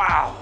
Wow.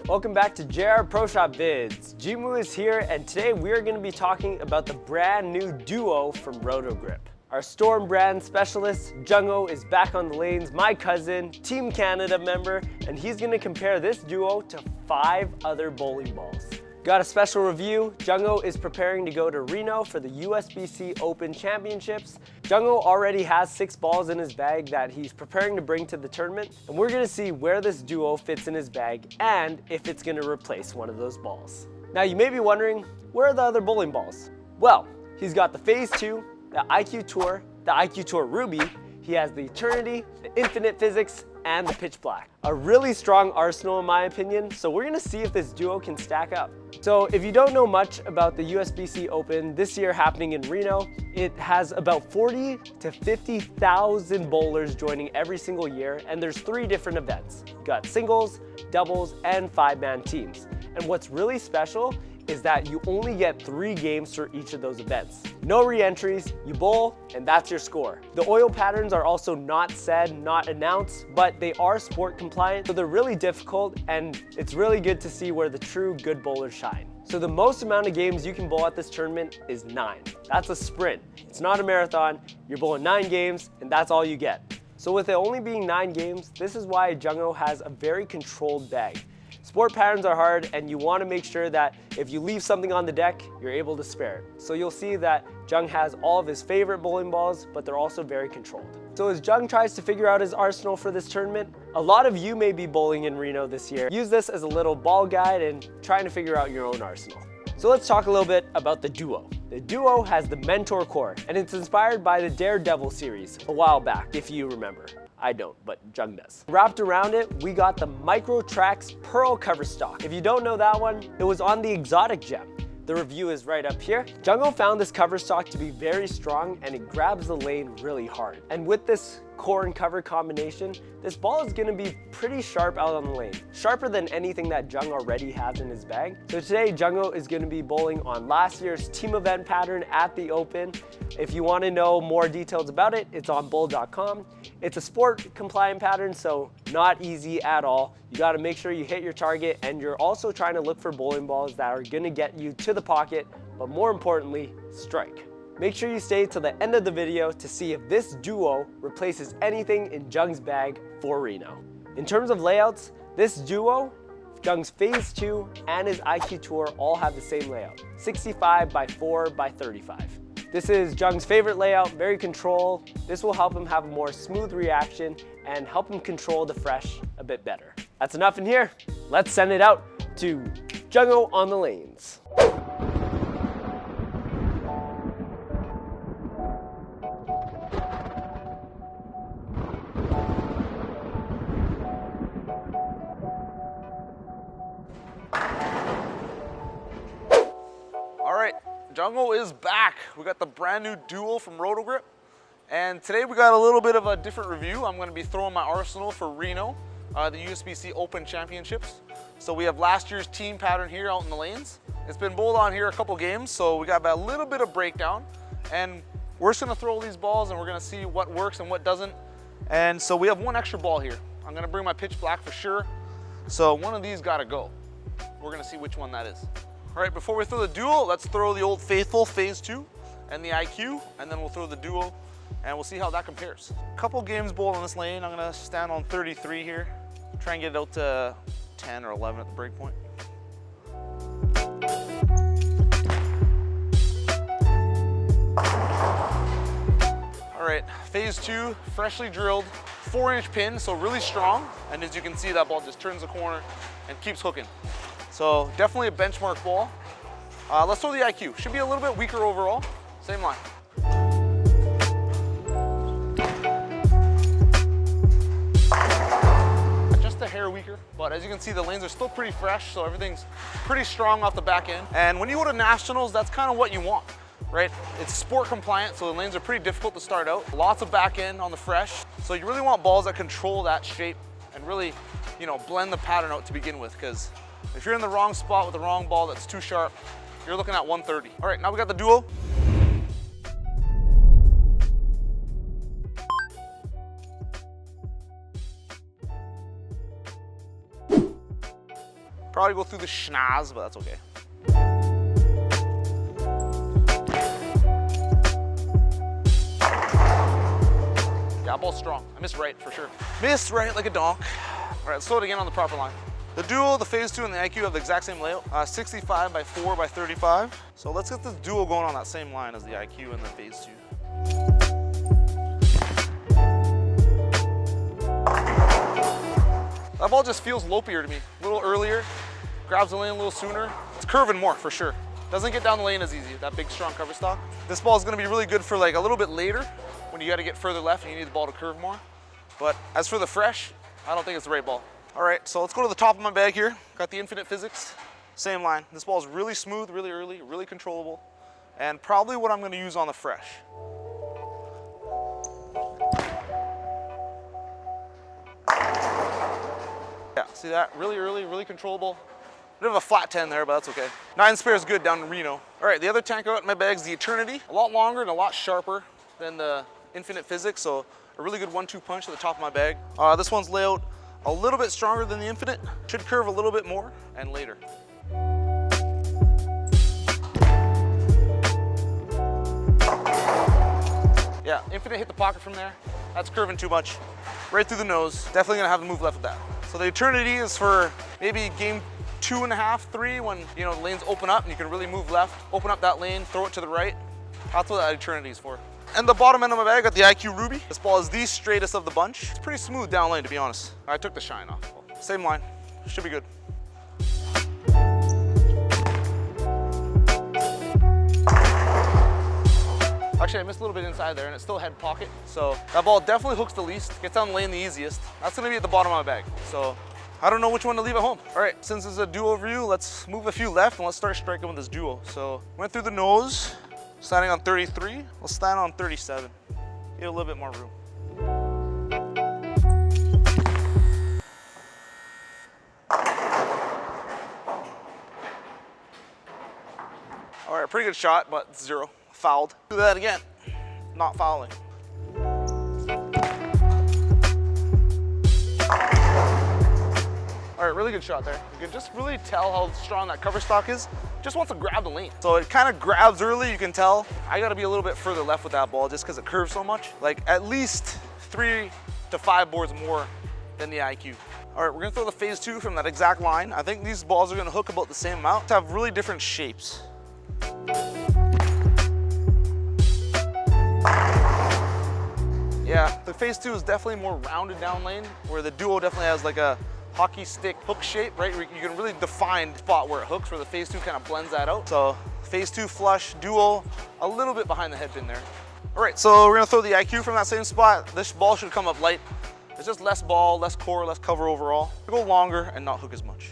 Welcome back to JR Pro Shop Vids. Jungo is here, and today we are going to be talking about the brand new Duo from Roto Grip. Our Storm brand specialist, Jungo, is back on the lanes, my cousin, Team Canada member, and he's going to compare this Duo to 5 other bowling balls. Got a special review. Jungo is preparing to go to Reno for the USBC Open Championships. Jungo already has 6 balls in his bag that he's preparing to bring to the tournament, and we're gonna see where this Duo fits in his bag and if it's gonna replace one of those balls. Now you may be wondering, where are the other bowling balls? Well, he's got the Phase 2, the IQ Tour, the IQ Tour Ruby, he has the Eternity, the Infinite Physics, and the Pitch Black. A really strong arsenal in my opinion, so we're gonna see if this Duo can stack up. So if you don't know much about the USBC Open this year happening in Reno, it has about 40 to 50,000 bowlers joining every single year, and there's 3 different events. You got singles, doubles, and 5-man teams. And what's really special is that you only get 3 games for each of those events. No re-entries, you bowl, and that's your score. The oil patterns are also not said, not announced, but they are sport compliant, so they're really difficult, and it's really good to see where the true good bowlers shine. So the most amount of games you can bowl at this tournament is 9. That's a sprint. It's not a marathon. You're bowling 9 games, and that's all you get. So with it only being 9 games, this is why Jungo has a very controlled bag. Sport patterns are hard, and you want to make sure that if you leave something on the deck, you're able to spare it. So you'll see that Jung has all of his favorite bowling balls, but they're also very controlled. So as Jung tries to figure out his arsenal for this tournament, a lot of you may be bowling in Reno this year. Use this as a little ball guide and trying to figure out your own arsenal. So let's talk a little bit about the Duo. The Duo has the Mentor core, and it's inspired by the Daredevil series a while back, if you remember. I don't, but Jung does. Wrapped around it, we got the Micro Tracks Pearl cover stock. If you don't know that one, it was on the Exotic Gem. The review is right up here. Jungo found this cover stock to be very strong, and it grabs the lane really hard. And with this core and cover combination, this ball is gonna be pretty sharp out on the lane. Sharper than anything that Jung already has in his bag. So today, Jungo is gonna be bowling on last year's team event pattern at the Open. If you wanna know more details about it, it's on bowl.com. It's a sport compliant pattern, so not easy at all. You gotta make sure you hit your target, and you're also trying to look for bowling balls that are gonna get you to the pocket, but more importantly, strike. Make sure you stay till the end of the video to see if this Duo replaces anything in Jung's bag for Reno. In terms of layouts, this Duo, Jung's Phase 2 and his IQ Tour all have the same layout, 65 by 4 by 35. This is Jung's favorite layout, very controlled. This will help him have a more smooth reaction and help him control the fresh a bit better. That's enough in here. Let's send it out to Jungo on the lanes. Jungo is back. We got the brand new Duo from Roto Grip, and today we got a little bit of a different review. I'm going to be throwing my arsenal for Reno, the USBC Open Championships. So we have last year's team pattern here out in the lanes. It's been bowled on here a couple games, so we got about a little bit of breakdown, and we're just going to throw these balls and we're going to see what works and what doesn't. And so we have 1 extra ball here. I'm going to bring my Pitch Black for sure, so one of these got to go. We're going to see which one that is. All right, before we throw the Duo, let's throw the old faithful Phase 2 and the IQ, and then we'll throw the Duo, and we'll see how that compares. A couple games bowled on this lane. I'm gonna stand on 33 here, try and get it out to 10 or 11 at the break point. All right, Phase 2, freshly drilled, 4-inch pin, so really strong, and as you can see, that ball just turns the corner and keeps hooking. So definitely a benchmark ball. Let's throw the IQ. Should be a little bit weaker overall. Same line. Just a hair weaker, but as you can see, the lanes are still pretty fresh, so everything's pretty strong off the back end. And when you go to nationals, that's kind of what you want, right? It's sport compliant, so the lanes are pretty difficult to start out. Lots of back end on the fresh. So you really want balls that control that shape and really, you know, blend the pattern out to begin with, because if you're in the wrong spot with the wrong ball that's too sharp, you're looking at 130. All right, now we got the Duo. Probably go through the schnoz, but that's okay. Yeah, ball's strong. I missed right for sure. Missed right like a donk. All right, let's throw it again on the proper line. The Duo, the Phase 2, and the IQ have the exact same layout, 65 by 4 by 35. So let's get this Duo going on that same line as the IQ and the Phase 2. That ball just feels lopier to me. A little earlier, grabs the lane a little sooner. It's curving more for sure. Doesn't get down the lane as easy, that big strong cover stock. This ball is gonna be really good for like a little bit later when you gotta get further left and you need the ball to curve more. But as for the fresh, I don't think it's the right ball. All right, so let's go to the top of my bag here. Got the Infinite Physics, same line. This ball is really smooth, really early, really controllable, and probably what I'm gonna use on the fresh. Yeah, see that? Really early, really controllable. Bit of a flat 10 there, but that's okay. 9 spare is good down in Reno. All right, the other tank I got in my bag is the Eternity. A lot longer and a lot sharper than the Infinite Physics, so a really good 1-2 punch at the top of my bag. This one's layout a little bit stronger than the Infinite. Should curve a little bit more and later. Yeah, Infinite hit the pocket from there. That's curving too much. Right through the nose. Definitely gonna have to move left with that. So the Eternity is for maybe game 2.5, 3, when you know the lanes open up and you can really move left, open up that lane, throw it to the right. That's what that Eternity is for. And the bottom end of my bag, I got the IQ Ruby. This ball is the straightest of the bunch. It's pretty smooth down lane, to be honest. I took the shine off. Same line, should be good. Actually, I missed a little bit inside there and it's still head pocket. So that ball definitely hooks the least, gets down the lane the easiest. That's gonna be at the bottom of my bag. So I don't know which one to leave at home. All right, since it's a Duo review, let's move a few left and let's start striking with this Duo. So went through the nose, standing on 33. Let's stand on 37. Get a little bit more room. All right, pretty good shot, but 0. Fouled. Do that again. Not fouling. All right, really good shot there. You can just really tell how strong that cover stock is. Just wants to grab the lane. So it kind of grabs early, you can tell. I gotta be a little bit further left with that ball just because it curves so much. Like at least 3 to 5 boards more than the IQ. All right, we're gonna throw the Phase 2 from that exact line. I think these balls are gonna hook about the same amount. To have really different shapes. Yeah, the Phase 2 is definitely more rounded down lane, where the Duo definitely has like a hockey stick hook shape, right? You can really define the spot where it hooks, where the Phase 2 kind of blends that out. So Phase 2 flush, Duo, a little bit behind the head pin there. All right, so we're gonna throw the IQ from that same spot. This ball should come up light. It's just less ball, less core, less cover overall. Go longer and not hook as much.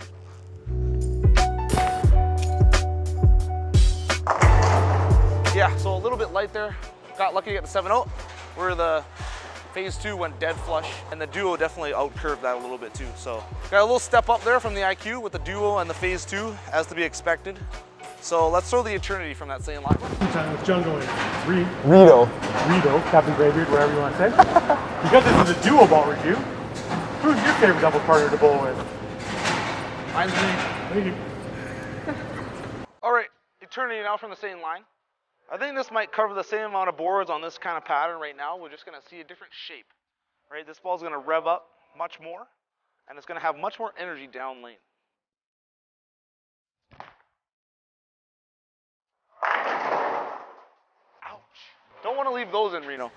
Yeah, so a little bit light there. Got lucky to get the 7-0, where the Phase 2 went dead flush, and the Duo definitely out-curved that a little bit too. So got a little step up there from the IQ with the Duo and the Phase 2, as to be expected. So let's throw the Eternity from that same line. Chatting with Jungo and Reido, Captain Greybeard, whatever you want to say. Because this is a Duo ball review, who's your favorite double partner to bowl with? Mine's me. Thank you. All right, Eternity now from the same line. I think this might cover the same amount of boards on this kind of pattern right now. We're just gonna see a different shape, right? This ball's gonna rev up much more, and it's gonna have much more energy down lane. Ouch. Don't wanna leave those in, Reno.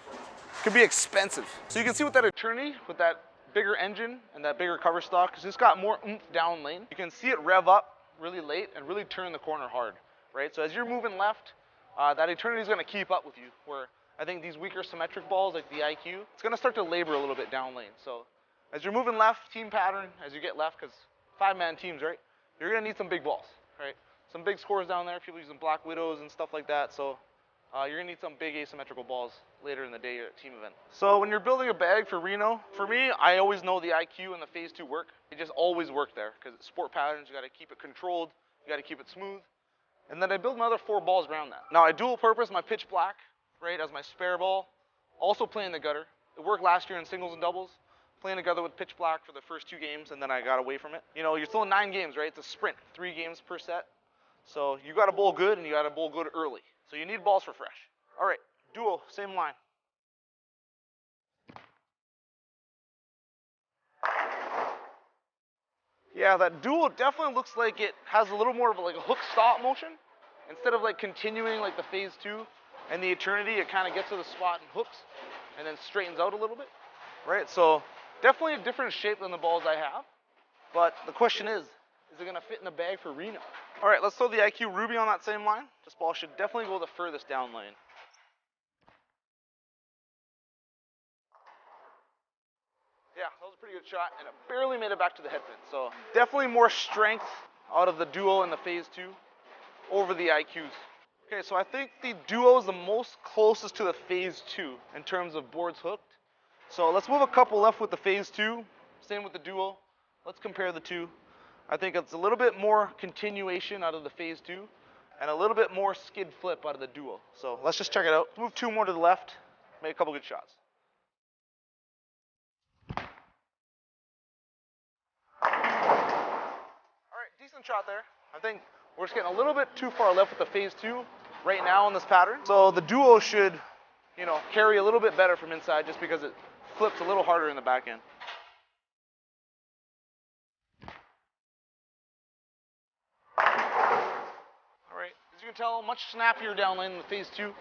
Could be expensive. So you can see with that Eternity, with that bigger engine and that bigger cover stock, it's just got more oomph down lane. You can see it rev up really late and really turn the corner hard, right? So as you're moving left, that Eternity is going to keep up with you, where I think these weaker symmetric balls like the IQ, it's going to start to labor a little bit down lane. So as you're moving left, team pattern, as you get left, because 5-man teams, right, you're going to need some big balls, right? Some big scores down there, people using Black Widows and stuff like that. So you're gonna need some big asymmetrical balls later in the day at team event. So when you're building a bag for Reno, for me, I always know the IQ and the phase 2 work. It just always work there because it's sport patterns. You got to keep it controlled. You got to keep it smooth. And then I build my other 4 balls around that. Now I dual purpose my pitch black, right, as my spare ball. Also play in the gutter. It worked last year in singles and doubles. Playing together with pitch black for the first 2 games, and then I got away from it. You know, you're still in 9 games, right? It's a sprint, 3 games per set. So you got to bowl good, and you got to bowl good early. So you need balls for fresh. All right, duo, same line. Yeah, that duo definitely looks like it has a little more of like a hook stop motion. Instead of like continuing like the phase 2 and the eternity, it kind of gets to the spot and hooks and then straightens out a little bit, right? So definitely a different shape than the balls I have. But the question is it gonna fit in the bag for Reno? All right, let's throw the IQ Ruby on that same line. This ball should definitely go the furthest down lane. Yeah, that was a pretty good shot, and it barely made it back to the head pin. So definitely more strength out of the duo in the phase 2 over the IQs. Okay, so I think the duo is the most closest to the phase 2 in terms of boards hooked. So let's move a couple left with the phase 2. Same with the duo. Let's compare the two. I think it's a little bit more continuation out of the phase 2 and a little bit more skid flip out of the duo. So let's just check it out. Move 2 more to the left, make a couple good shots. Decent shot there. I think we're just getting a little bit too far left with the phase 2 right now in this pattern. So the duo should, you know, carry a little bit better from inside just because it flips a little harder in the back end. All right, as you can tell, much snappier down lane in the phase 2.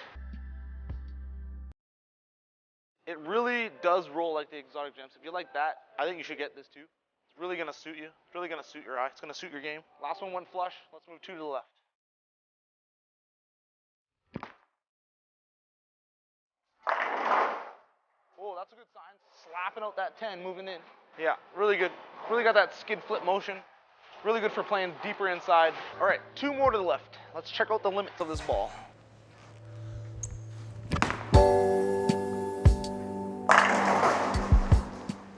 It really does roll like the exotic gems. If you like that, I think you should get this too. It's really going to suit you. It's really going to suit your eye. It's going to suit your game. Last one went flush. Let's move 2 to the left. Whoa, that's a good sign. Slapping out that 10, moving in. Yeah, really good. Really got that skid flip motion. Really good for playing deeper inside. All right, 2 more to the left. Let's check out the limits of this ball.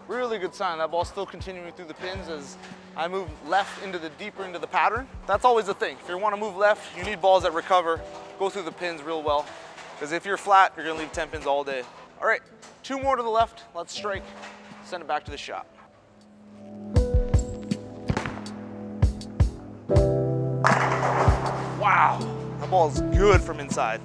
Really good sign. That ball's still continuing through the pins as I move left into the deeper into the pattern. That's always the thing. If you want to move left, you need balls that recover, go through the pins real well. Because if you're flat, you're going to leave 10 pins all day. All right, 2 more to the left. Let's strike, send it back to the shot. Wow, that ball is good from inside.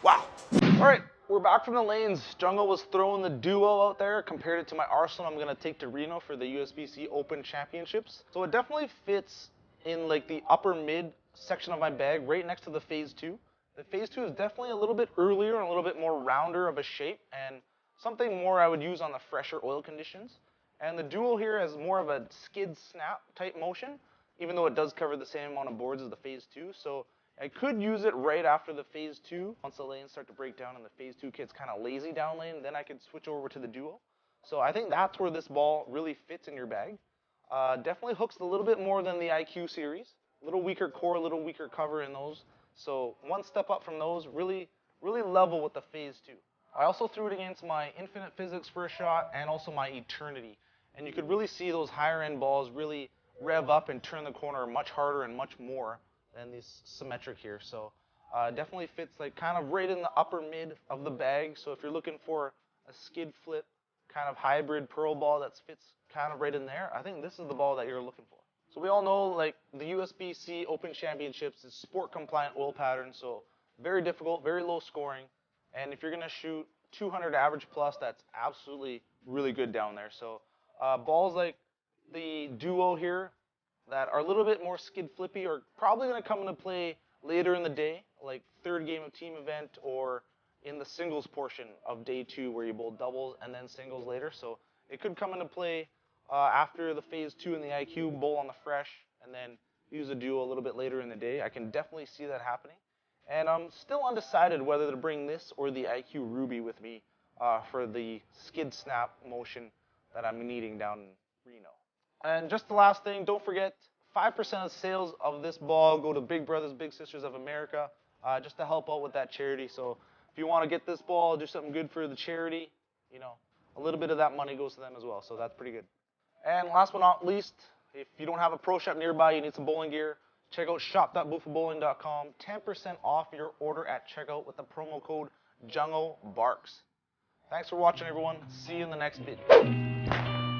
Wow. All right. We're back from the lanes. Jungo was throwing the duo out there, compared it to my arsenal I'm gonna take to Reno for the USBC Open Championships. So it definitely fits in like the upper mid section of my bag, right next to the phase 2. The phase 2 is definitely a little bit earlier and a little bit more rounder of a shape, and something more I would use on the fresher oil conditions. And the duo here has more of a skid snap type motion, even though it does cover the same amount of boards as the phase 2. So I could use it right after the phase 2. Once the lanes start to break down and the phase 2 kit's kind of lazy down lane, then I could switch over to the duo. So I think that's where this ball really fits in your bag. Definitely hooks a little bit more than the IQ series. A little weaker core, a little weaker cover in those. So one step up from those, really level with the phase 2. I also threw it against my Infinite Physics first shot and also my Eternity. And you could really see those higher end balls really rev up and turn the corner much harder and much more than these symmetric here. So definitely fits like kind of right in the upper mid of the bag. So if you're looking for a skid flip kind of hybrid pearl ball that fits kind of right in there, I think this is the ball that you're looking for. So we all know like the USBC Open Championships is sport compliant oil pattern, so very difficult, very low scoring. And if you're gonna shoot 200 average plus, that's absolutely really good down there. So balls like the duo here that are a little bit more skid flippy are probably going to come into play later in the day, like 3rd game of team event or in the singles portion of day 2 where you bowl doubles and then singles later. So it could come into play after the phase 2 and the IQ, bowl on the fresh, and then use a duo a little bit later in the day. I can definitely see that happening. And I'm still undecided whether to bring this or the IQ Ruby with me for the skid snap motion that I'm needing down in Reno. And just the last thing, don't forget, 5% of sales of this ball go to Big Brothers Big Sisters of America. just to help out with that charity. So if you want to get this ball, do something good for the charity, you know, a little bit of that money goes to them as well. So that's pretty good. And last but not least, if you don't have a pro shop nearby, you need some bowling gear, check out shop.bufabowling.com. 10% off your order at checkout with the promo code JungoBarks. Thanks for watching, everyone. See you in the next video.